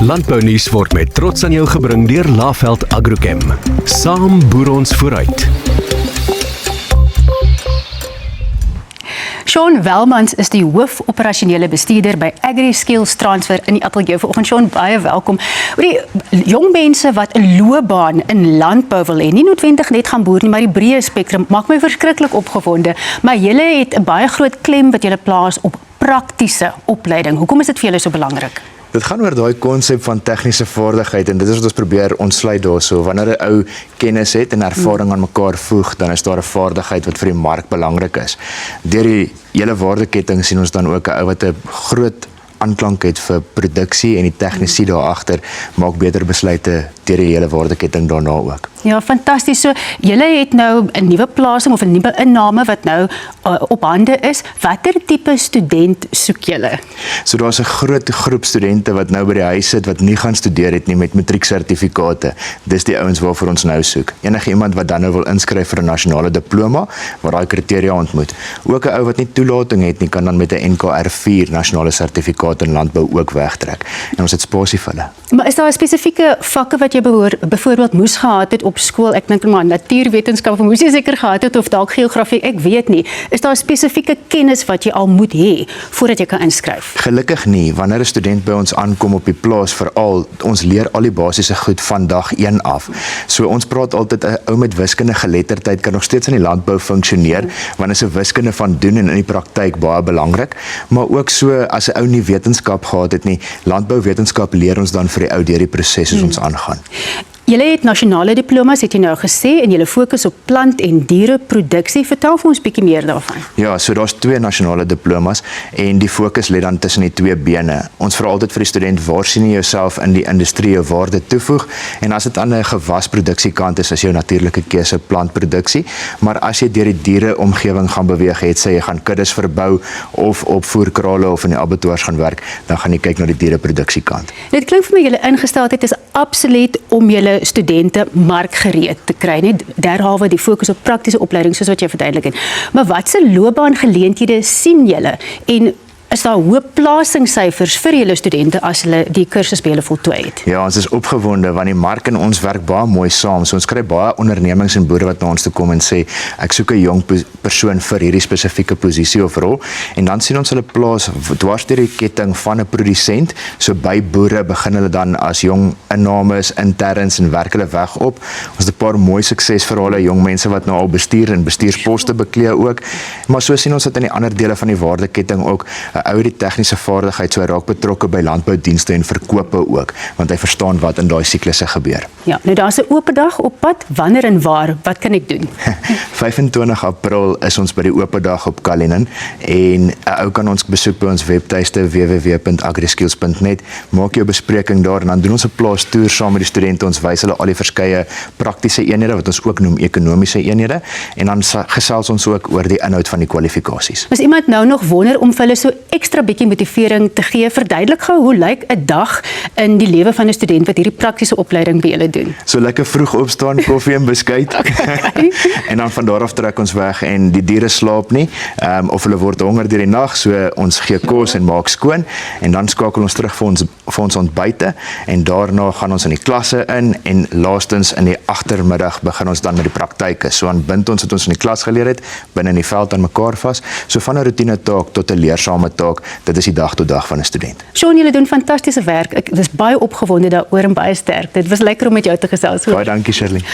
Landbounuus word met trots aan jou gebring deur Laveld Agrochem. Saam boer ons vooruit. Sean Welmans is die hoofoperasionele bestuurder by AgriSkills Transfer in die ateljee vanoggend. Sean, baie welkom. Oor die jong mense wat 'n loopbaan in landbou wil hê, nie noodwendig net gaan boer nie, maar die breë spektrum, maak my verskriklik opgewonde. Maar julle het 'n baie groot klem wat julle plaas op praktiese opleiding. Hoekom is dit vir julle so belangrik? Dit gaan oor daai konsep van tegniese vaardigheid en dit is wat ons probeer ontsluit daarso. Wanneer 'n ou kennis het en ervaring aan mekaar voeg, dan is daar 'n vaardigheid wat vir die mark belangrik is. Deur die hele waardeketting sien ons dan ook 'n ou wat 'n groot aanklank het vir produksie en die tegnisie daar agter maak beter besluite deur die hele waardeketting daarna ook. Ja, fantasties. So, julle het nou 'n nuwe plasing of 'n nuwe inname wat nou op hande is. Watter tipe student soek julle? So daar's 'n groot groep studente wat nou by die huis sit wat nie gaan studeer het nie met matrieksertifikate. Dis die ouens waarvoor ons nou soek. Enige iemand wat dan nou wil inskryf vir 'n nasionale diploma waar daai kriteria ontmoet. Ook 'n ou wat nie toelating het nie kan dan met 'n NKR4 nasionale sertifikaat in landbou ook wegtrek. En ons het spasie vir hulle. Maar is daar spesifieke vakke wat jy byvoorbeeld moes gehad het op skool? Ek dink maar natuurwetenskap moes jy seker gehad het of dalk geografie, ek weet nie. Is daar spesifieke kennis wat jy al moet hê voordat jy kan inskryf? Gelukkig nie. Wanneer 'n student by ons aankom op die plaas, veral ons leer al die basiese goed van dag 1 af. So ons praat altyd 'n ou met wiskundige geletterdheid kan nog steeds in die landbou funksioneer, want is 'n wiskunde van doen en in die praktyk baie belangrik, maar ook so as 'n ou nie wetenskap gehad het nie, landbouwetenskap leer ons dan vir die ou deur die proses as ons aangaan. Julle het nasionale diplomas, het jy nou gesê, en julle fokus op plant- en diereproduksie. Vertel vir ons bietjie meer daarvan. Ja, so daar's 2 nasionale diplomas en die fokus lê dan tussen die 2 bene. Ons vra altyd vir die student, waar sien jy jouself in die industrie jou waarde toevoeg? En as dit aan 'n gewasproduksiekant is, as jou natuurlike keuse plantproduksie, maar as jy deur die diereomgewing gaan beweeg, het sy jy gaan kuddes verbou of op voerkrale of in die abattoirs gaan werk, dan gaan jy kyk na die diereproduksiekant. Dit klink vir my julle ingesteldheid is absoluut om julle studente markgereed te kry, net derhalwe die fokus op praktiese opleiding soos wat jy verduidelik het. Maar watse loopbaangeleenthede sien julle en is daar hoë plasingssyfers vir julle studente as hulle die kursus by julle voltooi het? Ja, ons is opgewonde want die mark en ons werk baie mooi saam. So ons kry baie ondernemings en boere wat na ons toe kom en sê ek soek 'n jong persoon vir hierdie spesifieke posisie of rol en dan sien ons hulle plaas dwars deur die ketting van 'n produsent. So by boere begin hulle dan as jong innames, interns en werk hulle weg op. Ons het 'n paar mooi suksesverhale, jong mense wat nou al bestuur en bestuursposte beklee ook. Maar so sien ons dit in die ander dele van die waardeketting ook. 'n Ou die tegniese vaardigheid, so hy raak betrokke by landboudienste en verkope ook, want hy verstaan wat in daai siklusse gebeur. Ja, nou daar's 'n oop dag op pad. Wanneer en waar? Wat kan ek doen? 25 April is ons by die oop dag op Cullinan en 'n ou kan ons besoek by ons webtuiste www.agriskills.net. Maak jou bespreking daar en dan doen ons 'n plaastoer saam met die studente. Ons wys hulle al die verskeie praktiese eenhede wat ons ook noem ekonomiese eenhede en dan gesels ons ook oor die inhoud van die kwalifikasies. As iemand nou nog wonder om vir hulle so ekstra bietjie motivering te gee, verduidelik gou hoe lyk 'n dag in die lewe van 'n student wat hierdie praktiese opleiding by julle doen? So lekker vroeg opstaan, koffie en beskuit. Okay. En dan van daar af trek ons weg en die diere slaap nie, of hulle word honger deur die nag, so ons gee kos en maak skoon en dan skakel ons terug vir ons ontbyte en daarna gaan ons in die klasse in en laastens in die agtermiddag begin ons dan met die praktyke. So aan bind ons wat ons in die klas geleer het binne in die veld aan mekaar vas. So van 'n roetine taak tot 'n leersame taak, dit is die dag tot dag van 'n student. Sean, julle doen fantastiese werk. Ek is baie opgewonde daaroor en baie sterk. Dit was lekker om met jou te gesels. Baie dankie, Shirley.